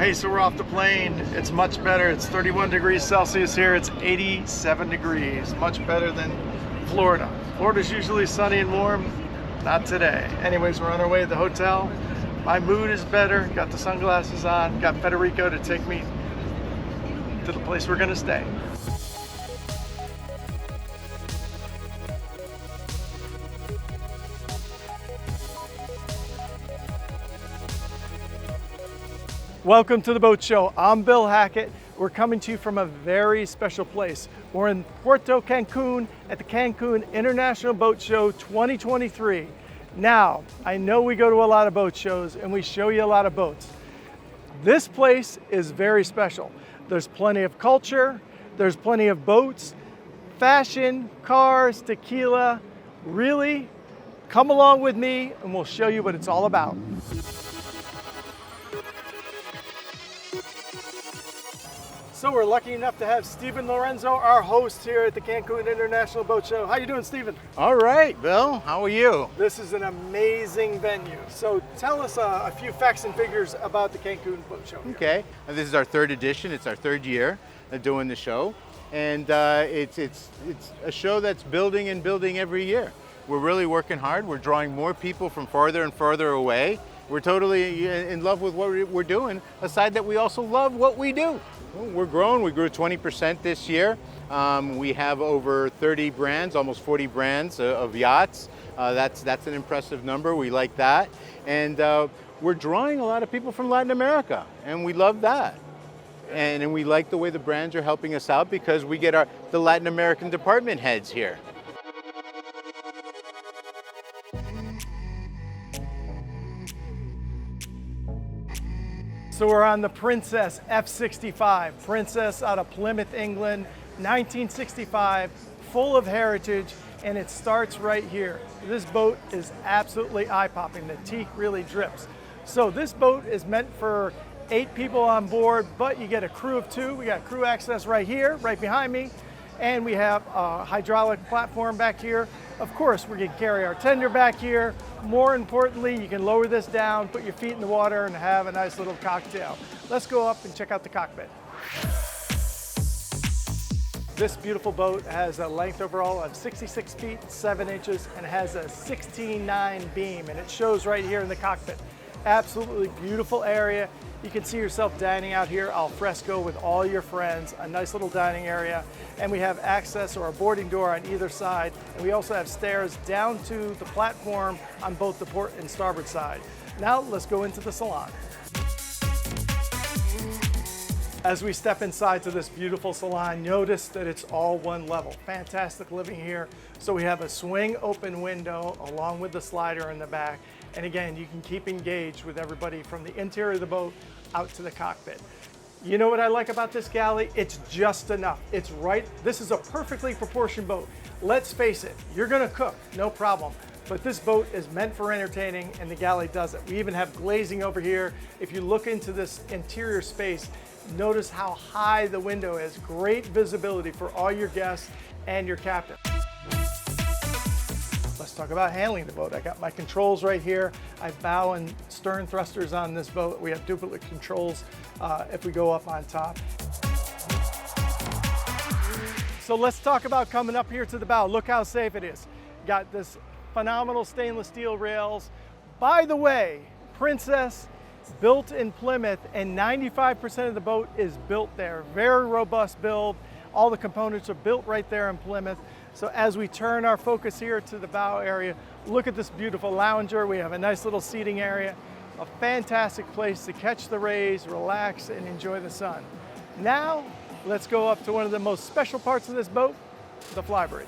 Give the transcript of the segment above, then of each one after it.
Hey, so we're off the plane. It's much better. It's 31 degrees Celsius here. It's 87 degrees. Much better than Florida. Florida's usually sunny and warm. Not today. Anyways, we're on our way to the hotel. My mood is better. Got the sunglasses on. Got Federico to take me to the place we're gonna stay. Welcome to the boat show. I'm Bill Hackett. We're coming to you from a very special place. We're in Puerto Cancun at the Cancun International Boat Show 2023. Now, I know we go to a lot of boat shows and we show you a lot of boats. This place is very special. There's plenty of culture, there's plenty of boats, fashion, cars, tequila. Really, come along with me and we'll show you what it's all about. So we're lucky enough to have Stephen Lorenzo, our host here at the Cancun International Boat Show. How you doing, Stephen? All right, Bill. How are you? This is an amazing venue. So tell us a few facts and figures about the Cancun Boat Show here. Okay. This is our third edition. It's our third year doing the show. And it's a show that's building and building every year. We're really working hard. We're drawing more people from farther and farther away. We're totally in love with what we're doing, aside that we also love what we do. We're growing. We grew 20% this year. We have over 30 brands, almost 40 brands of yachts. That's an impressive number. We like that. And we're drawing a lot of people from Latin America, and we love that. And we like the way the brands are helping us out because we get the Latin American department heads here. So we're on the Princess F65. Princess out of Plymouth, England, 1965, full of heritage, and it starts right here. This boat is absolutely eye-popping. The teak really drips. So this boat is meant for 8 people on board, but you get a crew of 2. We got crew access right here, right behind me, and we have a hydraulic platform back here. Of course, we can carry our tender back here. More importantly, you can lower this down, put your feet in the water, and have a nice little cocktail. Let's go up and check out the cockpit. This beautiful boat has a length overall of 66 feet, 7 inches, and has a 16.9 beam, and it shows right here in the cockpit. Absolutely beautiful area. You can see yourself dining out here al fresco with all your friends, a nice little dining area. And we have access or a boarding door on either side. And we also have stairs down to the platform on both the port and starboard side. Now let's go into the salon. As we step inside to this beautiful salon, notice that it's all one level. Fantastic living here. So we have a swing open window along with the slider in the back. And again, you can keep engaged with everybody from the interior of the boat out to the cockpit. You know what I like about this galley? It's just enough. It's right. This is a perfectly proportioned boat. Let's face it, you're gonna cook, no problem. But this boat is meant for entertaining and the galley does it. We even have glazing over here. If you look into this interior space, notice how high the window is. Great visibility for all your guests and your captain. Let's talk about handling the boat. I got my controls right here. I have bow and stern thrusters on this boat. We have duplicate controls if we go up on top. So let's talk about coming up here to the bow. Look how safe it is. Got this phenomenal stainless steel rails. By the way, Princess, built in Plymouth, and 95% of the boat is built there. Very robust build. All the components are built right there in Plymouth. So as we turn our focus here to the bow area, look at this beautiful lounger. We have a nice little seating area, a fantastic place to catch the rays, relax, and enjoy the sun. Now, let's go up to one of the most special parts of this boat, the flybridge.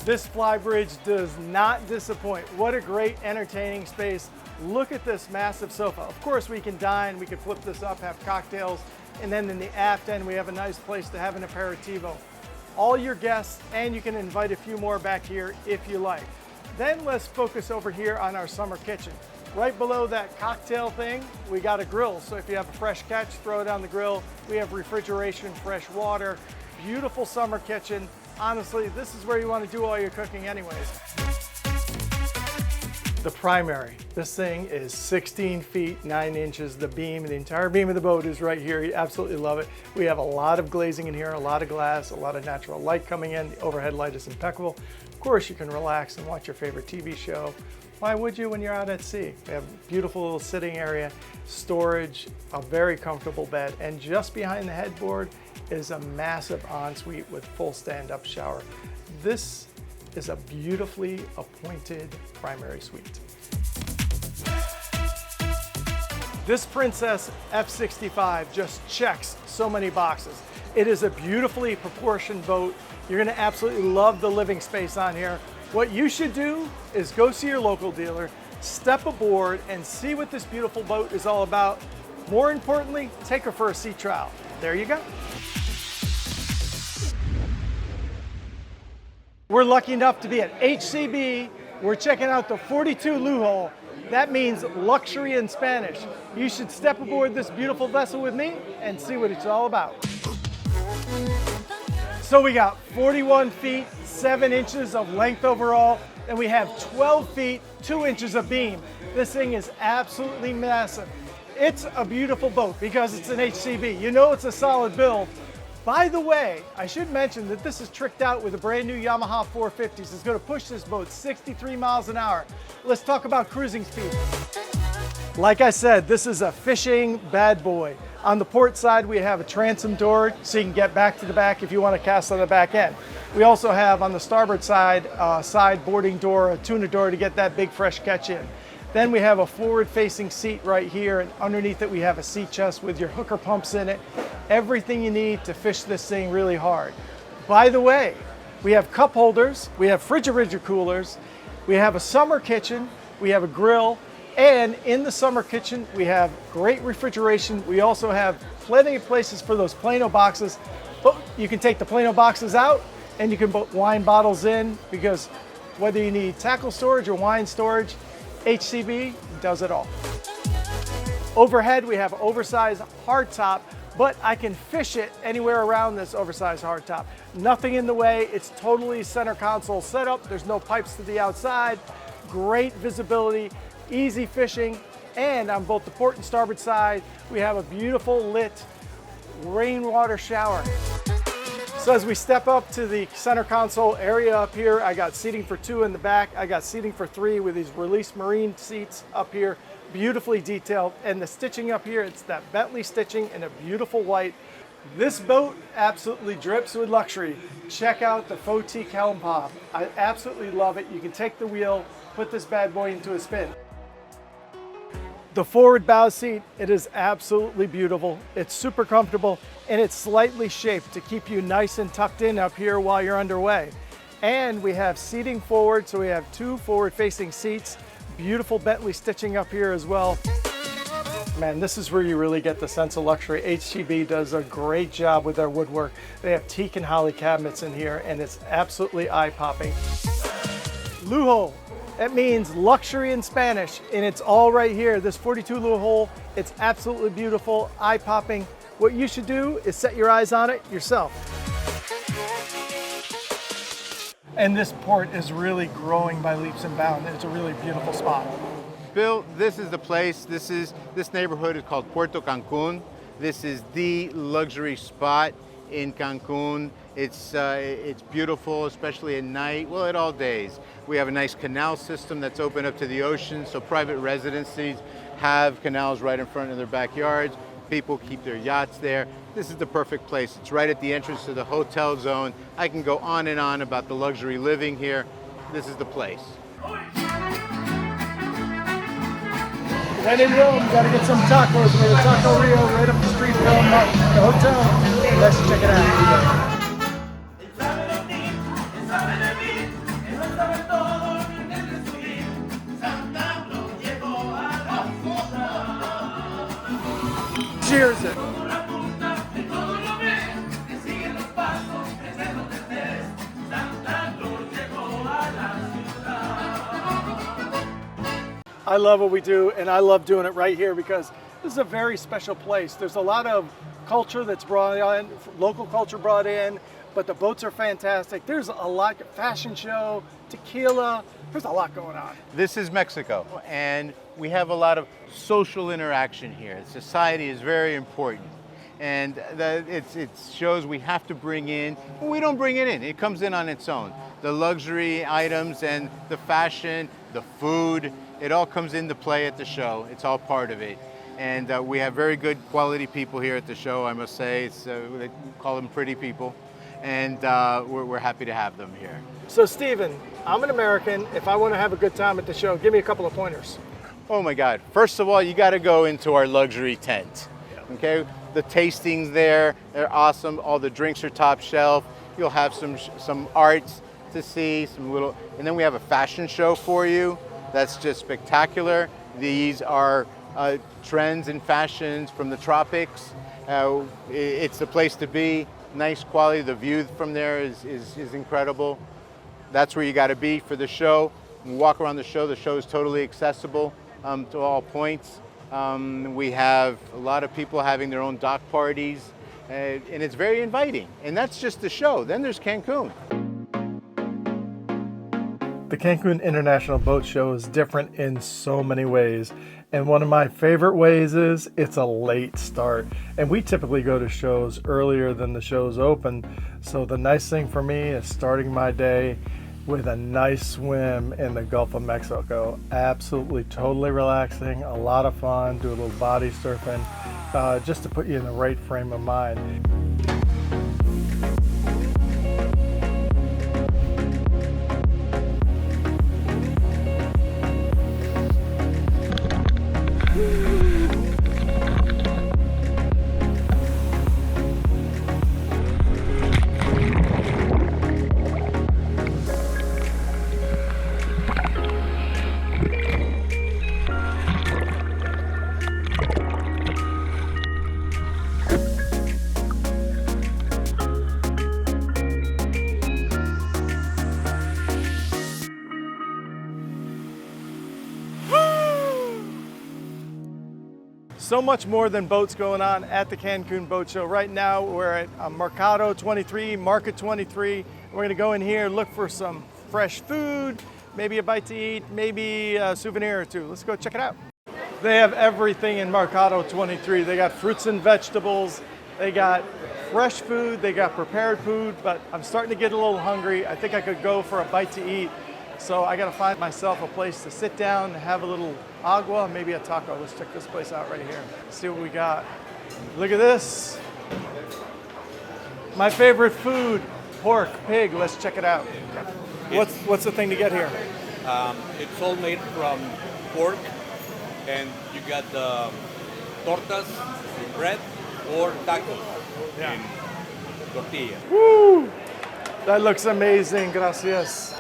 This flybridge does not disappoint. What a great entertaining space. Look at this massive sofa. Of course, we can dine, we can flip this up, have cocktails, and then in the aft end, we have a nice place to have an aperitivo. All your guests, and you can invite a few more back here if you like. Then let's focus over here on our summer kitchen. Right below that cocktail thing, we got a grill. So if you have a fresh catch, throw it on the grill. We have refrigeration, fresh water, beautiful summer kitchen. Honestly, this is where you want to do all your cooking anyways. The primary. This thing is 16 feet, 9 inches. The beam, the entire beam of the boat is right here. You absolutely love it. We have a lot of glazing in here, a lot of glass, a lot of natural light coming in. The overhead light is impeccable. Of course, you can relax and watch your favorite TV show. Why would you when you're out at sea? We have a beautiful little sitting area, storage, a very comfortable bed, and just behind the headboard is a massive ensuite with full stand-up shower. This is a beautifully appointed primary suite. This Princess F65 just checks so many boxes. It is a beautifully proportioned boat. You're gonna absolutely love the living space on here. What you should do is go see your local dealer, step aboard, and see what this beautiful boat is all about. More importantly, take her for a sea trial. There you go. We're lucky enough to be at HCB. We're checking out the 42 Lujo. That means luxury in Spanish. You should step aboard this beautiful vessel with me and see what it's all about. So we got 41 feet, 7 inches of length overall, and we have 12 feet, 2 inches of beam. This thing is absolutely massive. It's a beautiful boat because it's an HCB. You know it's a solid build. By the way, I should mention that this is tricked out with a brand new Yamaha 450s. It's going to push this boat 63 miles an hour. Let's talk about cruising speed. Like I said, this is a fishing bad boy. On the port side, we have a transom door so you can get back to the back if you want to cast on the back end. We also have on the starboard side, a side boarding door, a tuna door to get that big fresh catch in. Then we have a forward-facing seat right here, and underneath it we have a sea chest with your hooker pumps in it. Everything you need to fish this thing really hard. By the way, we have cup holders, we have refrigerator coolers, we have a summer kitchen, we have a grill, and in the summer kitchen we have great refrigeration. We also have plenty of places for those Plano boxes. But you can take the Plano boxes out and you can put wine bottles in, because whether you need tackle storage or wine storage, HCB does it all. Overhead, we have oversized hardtop, but I can fish it anywhere around this oversized hardtop. Nothing in the way. It's totally center console setup. There's no pipes to the outside. Great visibility, easy fishing, and on both the port and starboard side, we have a beautiful lit rainwater shower. So as we step up to the center console area up here, I got seating for 2 in the back. I got seating for 3 with these released marine seats up here, beautifully detailed. And the stitching up here, it's that Bentley stitching in a beautiful white. This boat absolutely drips with luxury. Check out the faux teak helm pop. I absolutely love it. You can take the wheel, put this bad boy into a spin. The forward bow seat, it is absolutely beautiful. It's super comfortable, and it's slightly shaped to keep you nice and tucked in up here while you're underway. And we have seating forward, so we have 2 forward-facing seats. Beautiful Bentley stitching up here as well. Man, this is where you really get the sense of luxury. HCB does a great job with their woodwork. They have teak and holly cabinets in here, and it's absolutely eye-popping. Lujo. That means luxury in Spanish, and it's all right here. This 42 Lujo, it's absolutely beautiful, eye-popping. What you should do is set your eyes on it yourself. And this port is really growing by leaps and bounds. It's a really beautiful spot. Bill, this is the place. This neighborhood is called Puerto Cancun. This is the luxury spot in Cancun. It's beautiful, especially at night, well, at all days. We have a nice canal system that's open up to the ocean, so private residencies have canals right in front of their backyards. People keep their yachts there. This is the perfect place. It's right at the entrance to the hotel zone. I can go on and on about the luxury living here. This is the place. When in Rome, you gotta get some tacos. We have a Taco Rio right up the street from the hotel. Let's check it out. Cheers it. I love what we do, and I love doing it right here because this is a very special place. There's a lot of culture that's brought in, local culture brought in, but the boats are fantastic. There's a lot, fashion show, tequila. There's a lot going on. This is Mexico, and we have a lot of social interaction here. Society is very important. And it shows we have to bring in, we don't bring it in, it comes in on its own. The luxury items and the fashion, the food, it all comes into play at the show. It's all part of it. And we have very good quality people here at the show, I must say. They call them pretty people. And we're happy to have them here. So Stephen, I'm an American. If I want to have a good time at the show, give me a couple of pointers. Oh my God. First of all, you got to go into our luxury tent. Okay? The tastings there, they're awesome. All the drinks are top shelf. You'll have some arts to see, and then we have a fashion show for you. That's just spectacular. These are trends and fashions from the tropics. It's the place to be. Nice quality. The view from there is incredible. That's where you got to be for the show. When you walk around the show is totally accessible to all points. We have a lot of people having their own dock parties, and it's very inviting. And that's just the show. Then there's Cancun. The Cancun International Boat Show is different in so many ways. And one of my favorite ways is it's a late start. And we typically go to shows earlier than the shows open. So the nice thing for me is starting my day with a nice swim in the Gulf of Mexico. Absolutely, totally relaxing, a lot of fun, do a little body surfing, just to put you in the right frame of mind. So much more than boats going on at the Cancun Boat Show. Right now we're at Mercado 23, Market 23. We're gonna go in here, look for some fresh food, maybe a bite to eat, maybe a souvenir or two. Let's go check it out. They have everything in Mercado 23. They got fruits and vegetables, they got fresh food, they got prepared food, but I'm starting to get a little hungry. I think I could go for a bite to eat. So I gotta find myself a place to sit down, have a little agua, maybe a taco. Let's check this place out right here. See what we got. Look at this. My favorite food, pork, pig. Let's check it out. What's the thing to get here? It's all made from pork, and you got the tortas, bread, or tacos in tortilla. Woo! That looks amazing. Gracias.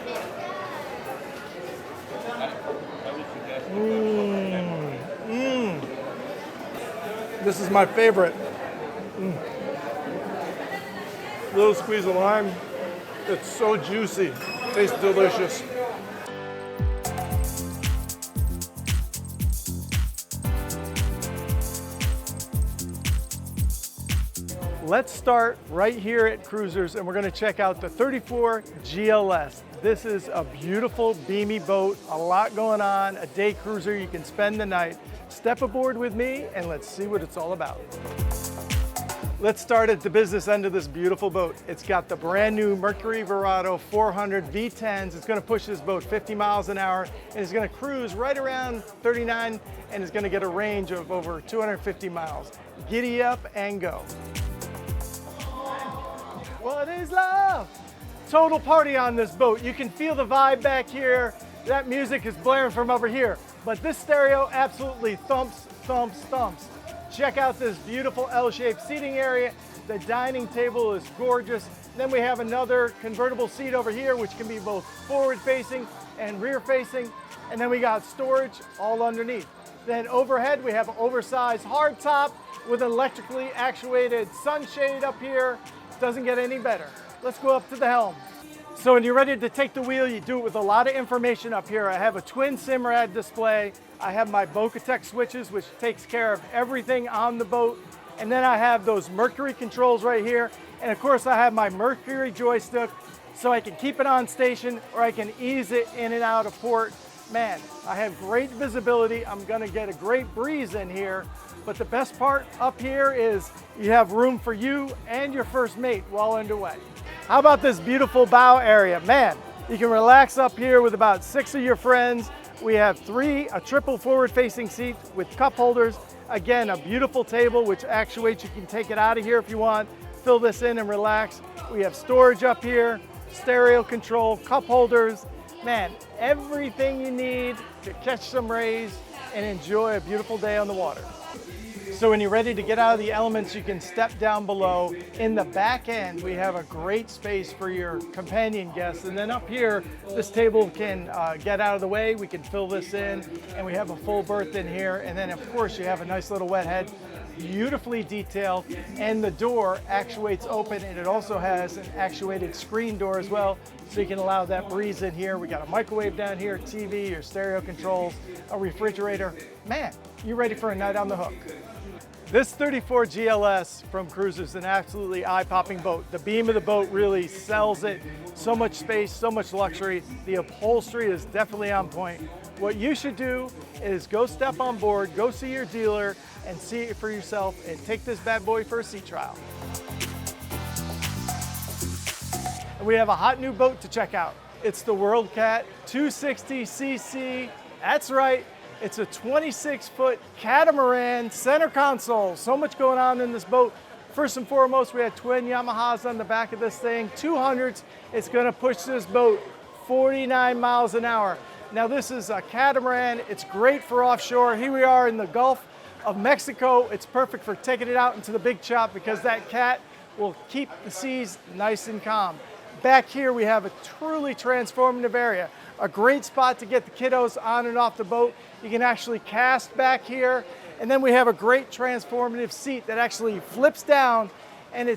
This is my favorite. Little squeeze of lime. It's so juicy. Tastes delicious. Let's start right here at Cruisers, and we're going to check out the 34 GLS. This is a beautiful, beamy boat, a lot going on, a day cruiser. You can spend the night. Step aboard with me and let's see what it's all about. Let's start at the business end of this beautiful boat. It's got the brand new Mercury Verado 400 V10s. It's going to push this boat 50 miles an hour, and it's going to cruise right around 39, and it's going to get a range of over 250 miles. Giddy up and go. What is love? Total party on this boat. You can feel the vibe back here. That music is blaring from over here. But this stereo absolutely thumps, thumps, thumps. Check out this beautiful L-shaped seating area. The dining table is gorgeous. Then we have another convertible seat over here, which can be both forward facing and rear facing. And then we got storage all underneath. Then overhead, we have an oversized hard top with an electrically actuated sunshade up here. Doesn't get any better. Let's go up to the helm. So when you're ready to take the wheel, you do it with a lot of information up here. I have a twin SIMRAD display. I have my Bocatech switches, which takes care of everything on the boat. And then I have those Mercury controls right here. And of course, I have my Mercury joystick so I can keep it on station or I can ease it in and out of port. Man, I have great visibility. I'm gonna get a great breeze in here, but the best part up here is you have room for you and your first mate while underway. How about this beautiful bow area? Man, you can relax up here with about 6 of your friends. We have a triple forward-facing seat with cup holders. Again, a beautiful table which actuates. You can take it out of here if you want, fill this in and relax. We have storage up here, stereo control, cup holders. Man, everything you need to catch some rays and enjoy a beautiful day on the water. So when you're ready to get out of the elements, you can step down below. In the back end, we have a great space for your companion guests. And then up here, this table can get out of the way. We can fill this in, and we have a full berth in here. And then of course, you have a nice little wet head, beautifully detailed. And the door actuates open, and it also has an actuated screen door as well. So you can allow that breeze in here. We got a microwave down here, TV, your stereo controls, a refrigerator. Man, you're ready for a night on the hook. This 34 GLS from Cruisers is an absolutely eye-popping boat. The beam of the boat really sells it. So much space, so much luxury. The upholstery is definitely on point. What you should do is go step on board, go see your dealer and see it for yourself and take this bad boy for a sea trial. And we have a hot new boat to check out. It's the WorldCat 260cc. That's right. It's a 26-foot catamaran center console. So much going on in this boat. First and foremost, we had twin Yamahas on the back of this thing, 200s. It's gonna push this boat 49 miles an hour. Now this is a catamaran. It's great for offshore. Here we are in the Gulf of Mexico. It's perfect for taking it out into the big chop because that cat will keep the seas nice and calm. Back here, we have a truly transformative area. A great spot to get the kiddos on and off the boat. You can actually cast back here. And then we have a great transformative seat that actually flips down, and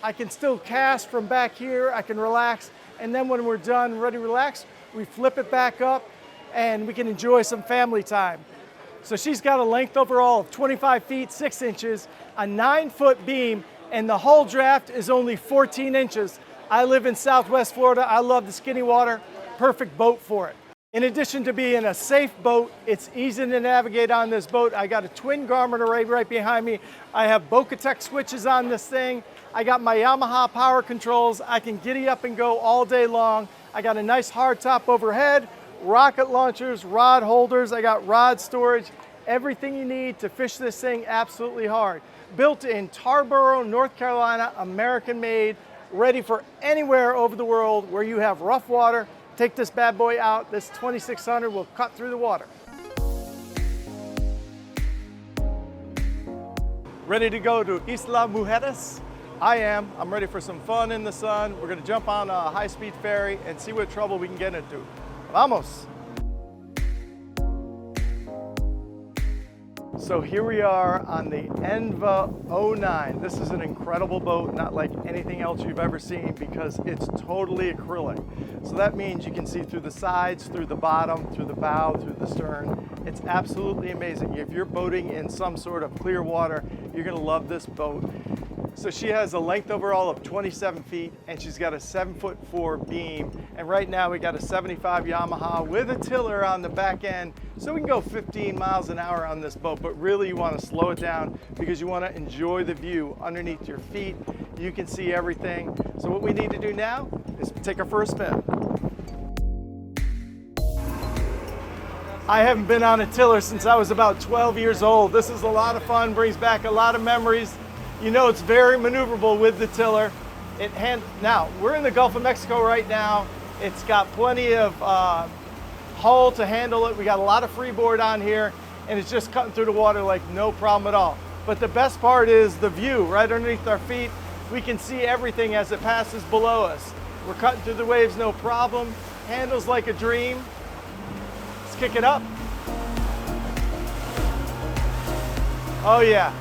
I can still cast from back here. I can relax. And then when we're done, ready to relax, we flip it back up and we can enjoy some family time. So she's got a length overall of 25 feet, 6 inches, a 9-foot beam, and the hull draft is only 14 inches. I live in Southwest Florida. I love the skinny water. Perfect boat for it. In addition to being a safe boat, it's easy to navigate on this boat. I got a twin Garmin array right behind me. I have Bocatech switches on this thing. I got my Yamaha power controls. I can giddy up and go all day long. I got a nice hard top overhead, rocket launchers, rod holders. I got rod storage, everything you need to fish this thing absolutely hard. Built in Tarboro, North Carolina, American made, ready for anywhere over the world where you have rough water. Take this bad boy out. This 2600 will cut through the water. Ready to go to Isla Mujeres? I am. I'm ready for some fun in the sun. We're gonna jump on a high-speed ferry and see what trouble we can get into. Vamos! So here we are on the Enva 09. This is an incredible boat, not like anything else you've ever seen because it's totally acrylic. So that means you can see through the sides, through the bottom, through the bow, through the stern. It's absolutely amazing. If you're boating in some sort of clear water, you're gonna love this boat. So she has a length overall of 27 feet and she's got a 7'4" beam. And right now we got a 75 Yamaha with a tiller on the back end. So we can go 15 miles an hour on this boat, but really you want to slow it down because you want to enjoy the view underneath your feet. You can see everything. So what we need to do now is take her for a spin. I haven't been on a tiller since I was about 12 years old. This is a lot of fun, brings back a lot of memories. You know it's very maneuverable with the tiller. Now, we're in the Gulf of Mexico right now. It's got plenty of hull to handle it. We got a lot of freeboard on here, and it's just cutting through the water like no problem at all. But the best part is the view right underneath our feet. We can see everything as it passes below us. We're cutting through the waves, no problem. Handles like a dream. Let's kick it up. Oh yeah.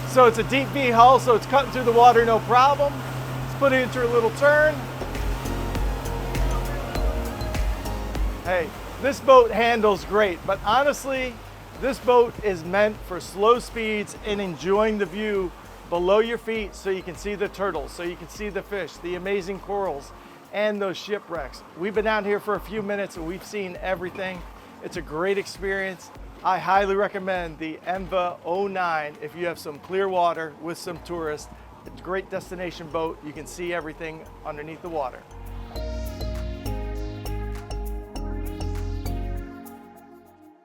So it's a deep V hull, so it's cutting through the water, no problem. Let's put it into a little turn. Hey, this boat handles great, but honestly, this boat is meant for slow speeds and enjoying the view below your feet so you can see the turtles, so you can see the fish, the amazing corals. and those shipwrecks. We've been out here for a few minutes and we've seen everything. It's a great experience. I highly recommend the Enva 09 if you have some clear water with some tourists. It's a great destination boat. You can see everything underneath the water.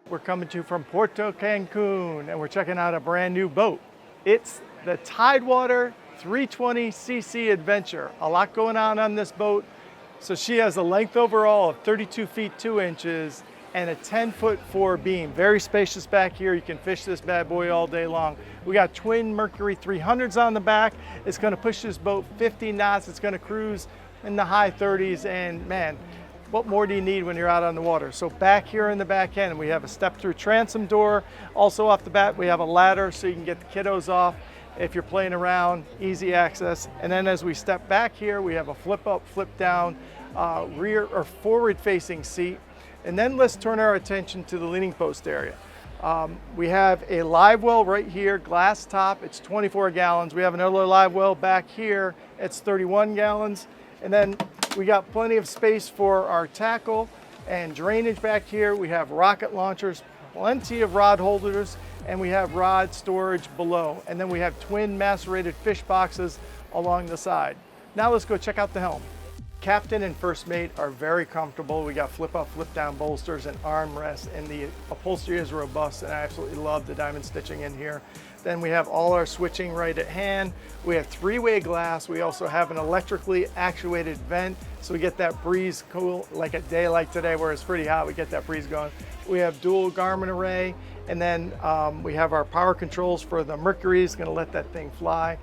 We're coming to you from Puerto Cancun and we're checking out a brand new boat. It's the Tidewater 320cc Adventure. A lot going on this boat. So she has a length overall of 32 feet 2 inches and a 10-foot 4 beam. Very spacious back here. You can fish this bad boy all day long. We got twin Mercury 300s on the back. It's gonna push this boat 50 knots. It's gonna cruise in the high 30s, and man, what more do you need when you're out on the water? So back here in the back end, we have a step-through transom door. Also off the bat, we have a ladder so you can get the kiddos off. If you're playing around, easy access. And then as we step back here, we have a flip up, flip down, rear or forward facing seat. And then let's turn our attention to the leaning post area. We have a live well right here, glass top, it's 24 gallons. We have another live well back here, it's 31 gallons. And then we got plenty of space for our tackle and drainage back here. We have rocket launchers, plenty of rod holders, and we have rod storage below. And then we have twin macerated fish boxes along the side. Now let's go check out the helm. Captain and first mate are very comfortable. We got flip up, flip down bolsters and armrests, and the upholstery is robust, and I absolutely love the diamond stitching in here. Then we have all our switching right at hand. We have three-way glass. We also have an electrically actuated vent, so we get that breeze cool, like a day like today where it's pretty hot, we get that breeze going. We have dual Garmin array, and then we have our power controls for the Mercury. It's gonna let that thing fly.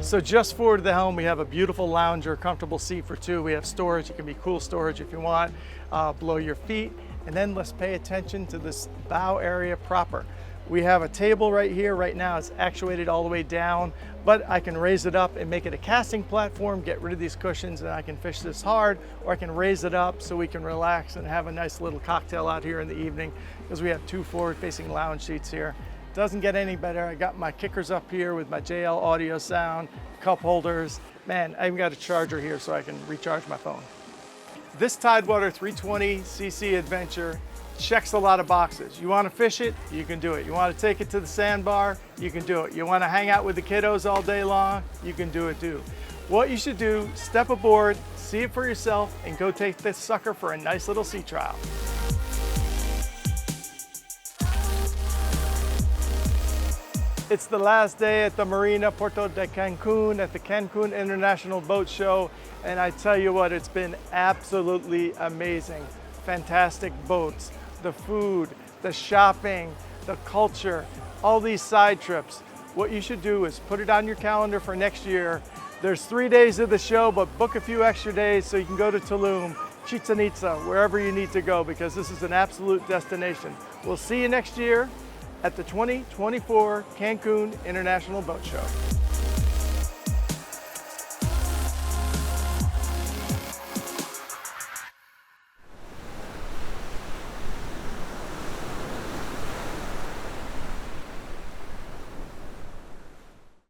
So just forward to the helm, we have a beautiful lounger, comfortable seat for two. We have storage. It can be cool storage if you want, below your feet. And then let's pay attention to this bow area proper. We have a table right here. Right now it's actuated all the way down, but I can raise it up and make it a casting platform, get rid of these cushions, and I can fish this hard, or I can raise it up so we can relax and have a nice little cocktail out here in the evening, because we have two forward-facing lounge seats here. Doesn't get any better. I got my kickers up here with my JL audio sound, cup holders. Man, I even got a charger here so I can recharge my phone. This Tidewater 320cc Adventure checks a lot of boxes. You want to fish it, you can do it. You want to take it to the sandbar, you can do it. You want to hang out with the kiddos all day long, you can do it too. What you should do, step aboard, see it for yourself, and go take this sucker for a nice little sea trial. It's the last day at the Marina Puerto de Cancun at the Cancun International Boat Show, and I tell you what, it's been absolutely amazing. Fantastic boats, the food, the shopping, the culture, all these side trips. What you should do is put it on your calendar for next year. There's 3 days of the show, but book a few extra days so you can go to Tulum, Chichen Itza, wherever you need to go, because this is an absolute destination. We'll see you next year at the 2024 Cancun International Boat Show.